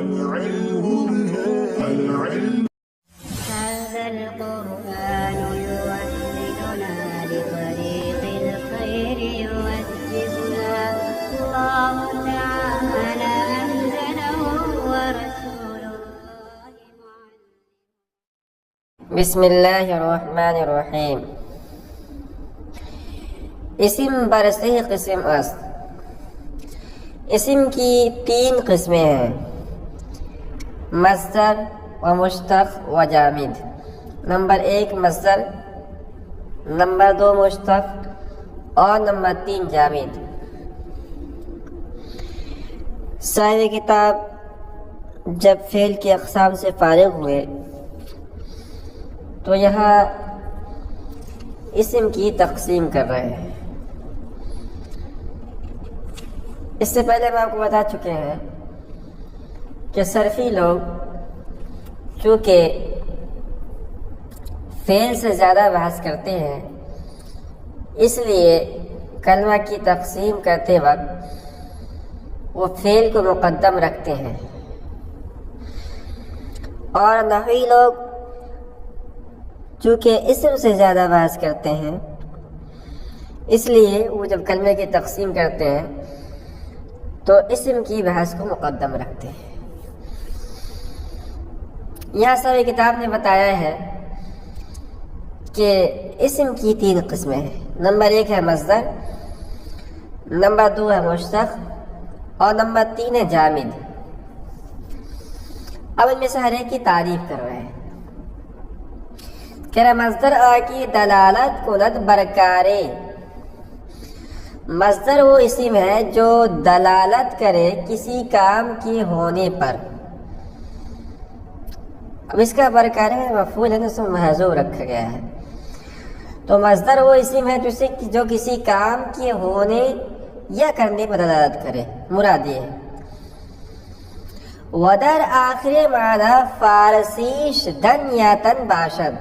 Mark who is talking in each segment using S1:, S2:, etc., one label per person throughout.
S1: هذا القرآن يوحدنا لطريق الخير يوجهنا الله تعالى أنزله ورسول الله
S2: بسم الله الرحمن الرحیم. اسم برسہ قسم است. اسم کی 3 قسمیں ہیں: مصدر و مشتق و جامد. نمبر 1 مصدر، نمبر 2 مشتق اور نمبر 3 جامد. صاحب کتاب جب فعل کی اقسام سے فارغ ہوئے تو یہاں اسم کی تقسیم کر رہے ہیں. اس سے پہلے ہم آپ کو بتا چکے ہیں کہ صرفی لوگ چونکہ فعل سے زیادہ بحث کرتے ہیں، اس لیے کلمہ کی تقسیم کرتے وقت وہ فعل کو مقدم رکھتے ہیں، اور نحوی لوگ چونکہ اسم سے زیادہ بحث کرتے ہیں، اس لیے وہ جب کلمے کی تقسیم کرتے ہیں تو اسم کی بحث کو مقدم رکھتے ہیں. یہاں صاحب کتاب نے بتایا ہے کہ اسم کی 3 قسمیں ہیں. نمبر 1 ہے مصدر، نمبر 2 ہے مشتق اور نمبر 3 ہے جامد. اب ان میں سے ہر ایک کی تعریف کر رہے ہیں. کہہ رہا مصدر کی دلالت کند برکارے. مصدر وہ اسم ہے جو دلالت کرے کسی کام کے ہونے پر. اب اس کا برکارے مفعول ہے نا، اس میں محذوف رکھا گیا ہے. تو مصدر وہ اسم ہے جو کسی کام کے ہونے یا کرنے پر دلالت کرے. مراد یہ ہے ودر آخر معنی فارسیش دن یا تن باشد.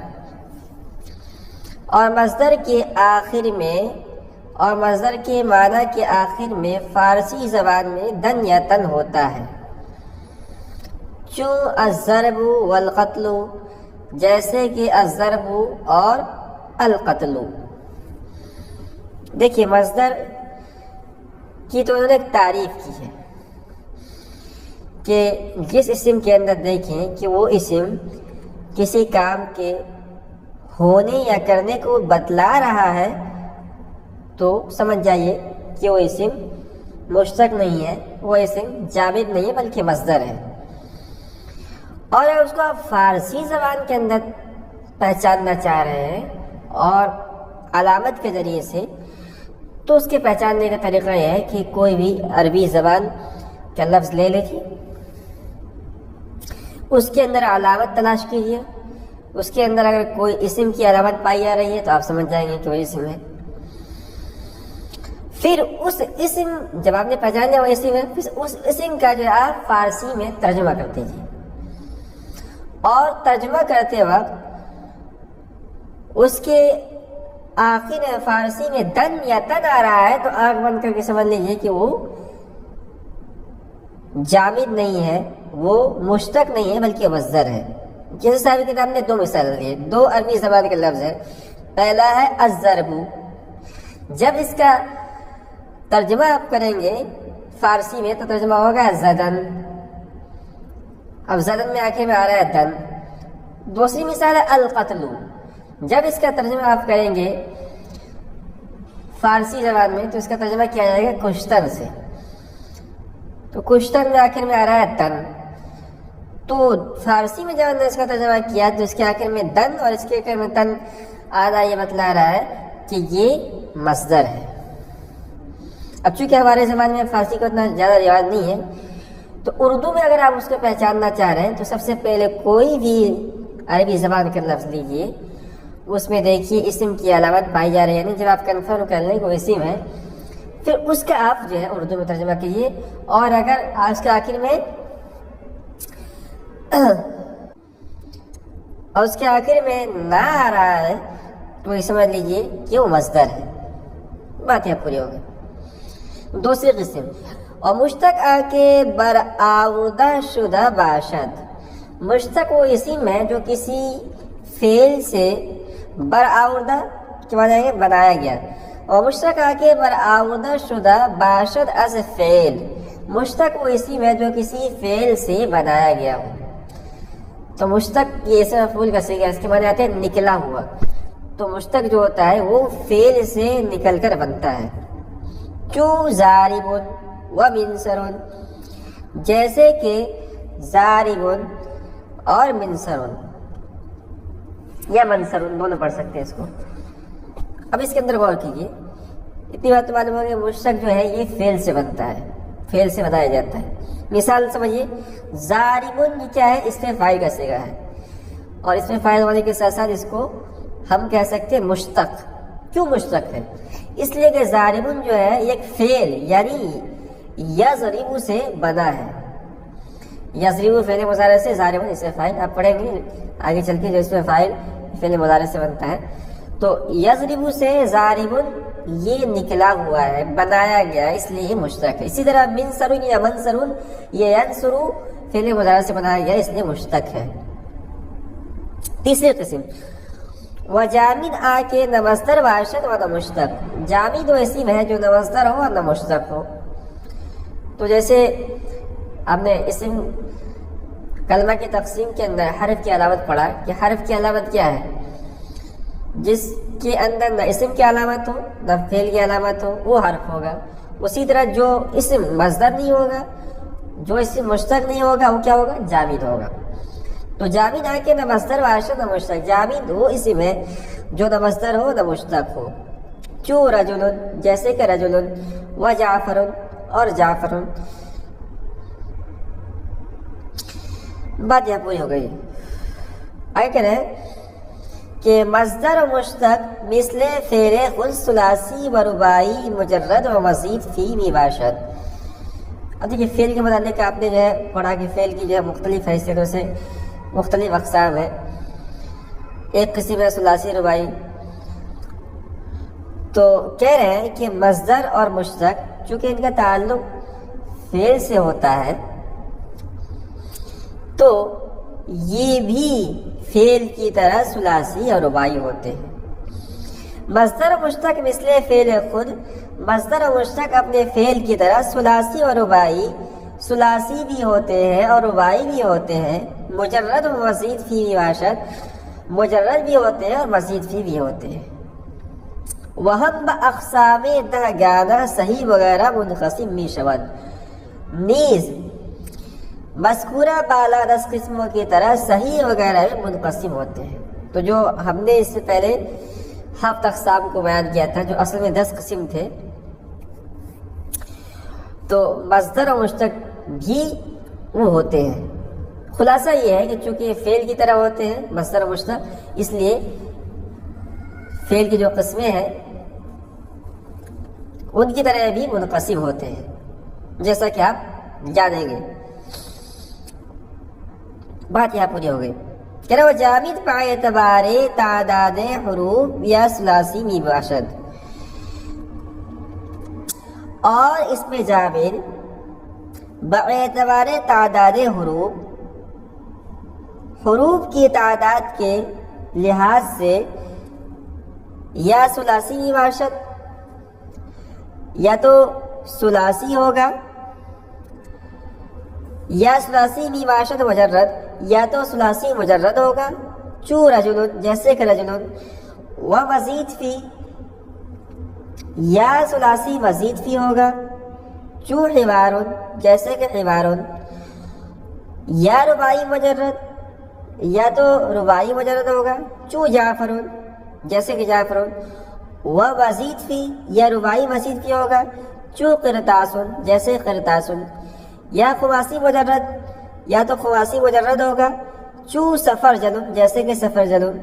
S2: اور مصدر کے آخر میں اور مصدر کے معنی کے آخر میں فارسی زبان میں دن یا تن ہوتا ہے. چون الضرب والقتل، جیسے کہ الضرب اور القتل. دیکھیے مصدر کی تو انہوں نے ایک تعریف کی ہے کہ جس اسم کے اندر دیکھیں کہ وہ اسم کسی کام کے ہونے یا کرنے کو بتلا رہا ہے تو سمجھ جائیے کہ وہ اسم مشتق نہیں ہے، وہ اسم جامد نہیں ہے بلکہ مصدر ہے. اور اگر اس کو آپ فارسی زبان کے اندر پہچاننا چاہ رہے ہیں اور علامت کے ذریعے سے، تو اس کے پہچاننے کا طریقہ یہ ہے کہ کوئی بھی عربی زبان کا لفظ لے لیجیے، اس کے اندر علامت تلاش کیجیے. اس کے اندر اگر کوئی اسم کی علامت پائی جا رہی ہے تو آپ سمجھ جائیں گے کہ وہ اسم ہے. پھر اس اسم جب آپ نے پہچان لیا وہ اسم ہے، پھر اس اسم کا جو آپ فارسی میں ترجمہ کر دیجیے. اور ترجمہ کرتے وقت اس کے آخر فارسی میں دن یا تن آ رہا ہے تو آنکھ بند کر کے سمجھ لیجیے کہ وہ جامد نہیں ہے، وہ مشتق نہیں ہے بلکہ مصدر ہے. جیسے صاحب کتاب نے 2 مثال دیے. 2 عربی زبان کے لفظ ہے. پہلا ہے الضرب. جب اس کا ترجمہ آپ کریں گے فارسی میں تو ترجمہ ہوگا زدن. اب زدن میں آخر میں آ رہا ہے دن. دوسری مثال ہے القتل. جب اس کا ترجمہ آپ کریں گے فارسی زبان میں تو اس کا ترجمہ کیا جائے گا کشتن سے. تو کشتن میں آخر میں آ رہا ہے تن. تو فارسی میں جب ہم نے اس کا ترجمہ کیا تو اس کے آخر میں دن اور اس کے آخر میں تن آنا یہ بتلا رہا ہے کہ یہ مصدر ہے. اب چونکہ ہمارے زبان میں فارسی کو اتنا زیادہ رواج نہیں ہے تو اردو میں اگر آپ اس کو پہچاننا چاہ رہے ہیں تو سب سے پہلے کوئی بھی عربی زبان کا لفظ لیجیے، اس میں دیکھیے اسم کی علامت پائی جا رہی ہے. یعنی جب آپ کنفرم کر لیں کہ وہ اسم ہے پھر اس کا آپ جو ہے اردو میں ترجمہ کیجیے. اور اگر اس کے آخر میں نہ آ رہا ہے تو یہ سمجھ لیجیے کہ وہ مصدر ہے. بات یہاں پوری ہو گئی. دوسری قسم اور مشتق آ کے برآوردہ شدہ باشد، مشتق وہ اسم ہے جو کسی فعل سے برآوردہ کے معنی ہے بنایا گیا، اور مشتق آ کے برآوردہ شدہ باشد از فعل، مشتق وہ اسم ہے جو کسی فعل سے بنایا گیا ہو۔ تو مشتق یہ اسم مفعول کا صیغہ، اس کے معنی آتے ہیں نکلا ہوا۔ تو مشتق جو ہوتا ہے وہ فعل سے نکل کر بنتا ہے۔ چو ضارب و منصر، جیسے کہ ضارب اور منصر یا منصر دونوں پڑھ سکتے ہیں اس کو۔ اب اس کے اندر غور کیجیے، اتنی بات تو معلوم ہو کہ مشتق جو ہے یہ فعل سے بنتا ہے، فعل سے بنایا جاتا ہے۔ مثال سمجھیے، ضارب یہ کیا ہے؟ اس میں فاعل کا صیغہ ہے، اور اس میں فاعل ہونے کے ساتھ ساتھ اس کو ہم کہہ سکتے ہیں مشتق۔ کیوں مشتق ہے؟ اس لیے کہ ضارب جو ہے ایک فعل یعنی یضرب سے بنا ہے۔ یضرب فعل مضارع سے، ضارب اس میں فاعل، آپ پڑھیں گے آگے چل کے جو اس میں فاعل فعل مضارع سے بنتا ہے۔ تو یضرب سے ضارب یہ نکلا ہوا ہے، بنایا گیا ہے، اس لیے یہ مشتق ہے۔ اسی طرح منصر یا منصر یہ ینصر فعل مضارع سے بنایا گیا ہے، اس لیے مشتق ہے۔ تیسری قسم، و جامد آ کے نہ مصدر باشد و نہ مشتق، جامد وہ اسم ہے جو نہ مصدر ہو اور نہ مشتق ہو۔ تو جیسے ہم نے اسم کلمہ کی تقسیم کے اندر حرف کی علامت پڑھا کہ حرف کی علامت کیا ہے؟ جس کے اندر نہ اسم کی علامت ہو نہ فعل کی علامت ہو وہ حرف ہوگا۔ اسی طرح جو اسم مصدر نہیں ہوگا، جو اسم مشتق نہیں ہوگا وہ کیا ہوگا؟ جامد ہوگا۔ تو جامد آ کے نہ مصدر باشد نہ مشتق، جامد وہ اسم ہے جو نہ مصدر ہو نہ مشتق ہو۔ چو رجل، جیسے کہ رجل، و جعفر اور جعفر۔ بات یہاں پوری ہو گئی۔ آگے کہہ رہے ہیں کہ مصدر و مشتق مثل فعل خود ثلاثی و رباعی مجرد و مزید فی باشد۔ اب دیکھیے فعل کے متعلق آپ نے جو ہے پڑھا کہ فعل کی جو ہے مختلف حیثیتوں سے مختلف اقسام ہے۔ ایک قسم ہے ثلاثی رباعی۔ تو کہہ رہے ہیں کہ مصدر اور مشتق چونکہ ان کا تعلق فعل سے ہوتا ہے تو یہ بھی فعل کی طرح ثلاثی اور رباعی ہوتے ہیں۔ مصدر و مشتق مثل فعل خود، مصدر و مشتق اپنے فعل کی طرح ثلاثی اور رباعی، ثلاثی بھی ہوتے ہیں اور رباعی بھی ہوتے ہیں۔ مجرد و مزید فی باشد، مجرد بھی ہوتے ہیں اور مزید فی بھی ہوتے ہیں۔ وہم اقسام دہ گانا صحیح وغیرہ منقسم می شود، نیز مذکورہ بالا 10 قسموں کی طرح صحیح وغیرہ میں منقسم ہوتے ہیں۔ تو جو ہم نے اس سے پہلے 7 اقسام کو بیان کیا تھا جو اصل میں 10 قسم تھے، تو مصدر و مشتق بھی وہ ہوتے ہیں۔ خلاصہ یہ ہے کہ چونکہ فعل کی طرح ہوتے ہیں مصدر و مشتق، اس لیے فعل کی جو قسمیں ہیں ان کی طرح بھی منقسم ہوتے ہیں، جیسا کہ آپ جانیں گے۔ بات یہاں پوری ہو گئی۔ کہہ رہا وہ جامد پا اعتبار تعداد حروف یا ثلاثی می باشد، اور اس میں جامد باعتبار تعداد حروف، حروف کی تعداد کے لحاظ سے یا ثلاثی می باشد، یا تو ثلاثی ہوگا یا ثلاثی می باشد مجرد، یا تو ثلاثی مجرد ہوگا۔ چو رجل، جیسے کہ رجل، و مزید فی، یا ثلاثی مزید فی ہوگا۔ چو حوار، جیسے کہ حوار، یا رباعی مجرد، یا تو رباعی مجرد ہوگا۔ چو جعفر، جیسے کہ جعفر، و مزید فی، یا رباعی مزید فی ہوگا۔ چو قرطاس، جیسے قرطاس، یا خماسی مجرد، یا تو خماسی مجرد ہوگا۔ چو سفر جلن، جیسے کہ سفر جلن،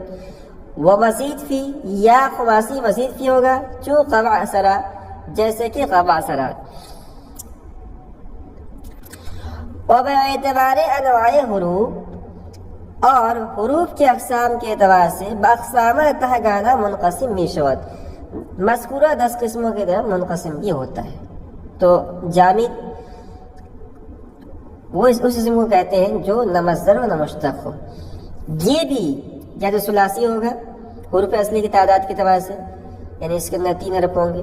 S2: و مزید فی، یا خماسی مزید فی ہوگا۔ چو قبع سرا، جیسے کہ قبع سرا۔ و باعتبار انواع حروف، اور حروف کے اقسام کے اعتبار سے باقسامہ تہگانہ منقسم می شود، مذکورہ 10 قسموں کی طرف منقسم بھی ہوتا ہے۔ تو جامد وہ اس اسم کو کہتے ہیں جو نہ مصدر و نہ مشتق ہو. یہ بھی یا تو ثلاثی ہوگا حروف اصلی کی تعداد کے اعتبار سے، یعنی اس کے اندر 3 حرف ہوں گے،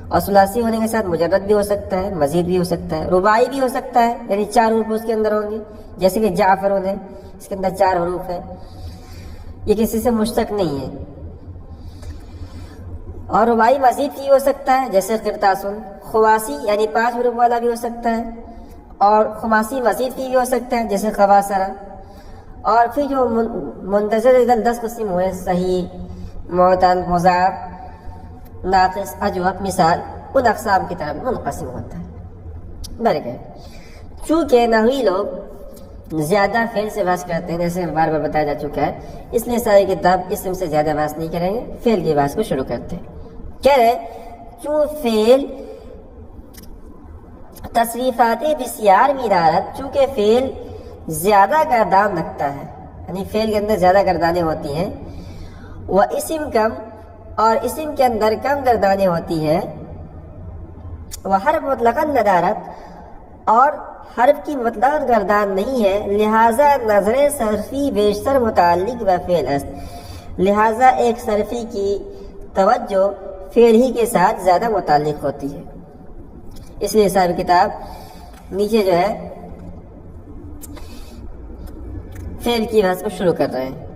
S2: اور ثلاثی ہونے کے ساتھ مجرد بھی ہو سکتا ہے، مزید بھی ہو سکتا ہے، رباعی بھی ہو سکتا ہے، یعنی 4 حروف اس کے اندر ہوں گے، جیسے کہ جعفر ہے، اس کے اندر 4 حروف ہیں، یہ کسی سے مشتق نہیں ہے. اور رباعی مزید بھی ہو سکتا ہے جیسے قرطاسن. خواسی یعنی 5 حروف والا بھی ہو سکتا ہے، اور خماسی مزید بھی ہو سکتا ہے جیسے خواصرہ. اور پھر جو مندرجہ 10 قسم ہوئے، صحیح، معتل، مضاعف، ناقص، اجوف، مثال، ان اقسام کی طرف منقسم ہوتا ہے. برکہ چونکہ نحوی لوگ زیادہ فعل سے بحث کرتے ہیں، جیسے بار بار بتایا جا چکا ہے، اس لیے ساری کتاب اسم سے زیادہ بحث نہیں کریں گے، فعل کی بحث کو شروع کرتے ہیں. کہہ رہے چون فعل تصریفات بسیار میرارت، چونکہ فعل زیادہ گردان رکھتا ہے، یعنی فعل کے اندر زیادہ گردانیں ہوتی ہیں، وہ اسم کم، اور اسم کے اندر کم گردانیں ہوتی ہیں، وہ حرف مطلقاً ندارت، اور حرف کی مطلق گردان نہیں ہے، لہذا نظر صرفی بیشتر متعلق و فعل است، لہذا ایک صرفی کی توجہ فعل ہی کے ساتھ زیادہ متعلق ہوتی ہے. اس لیے صاحب کتاب نیچے جو ہے فعل کی بحث کو شروع کر رہے ہیں.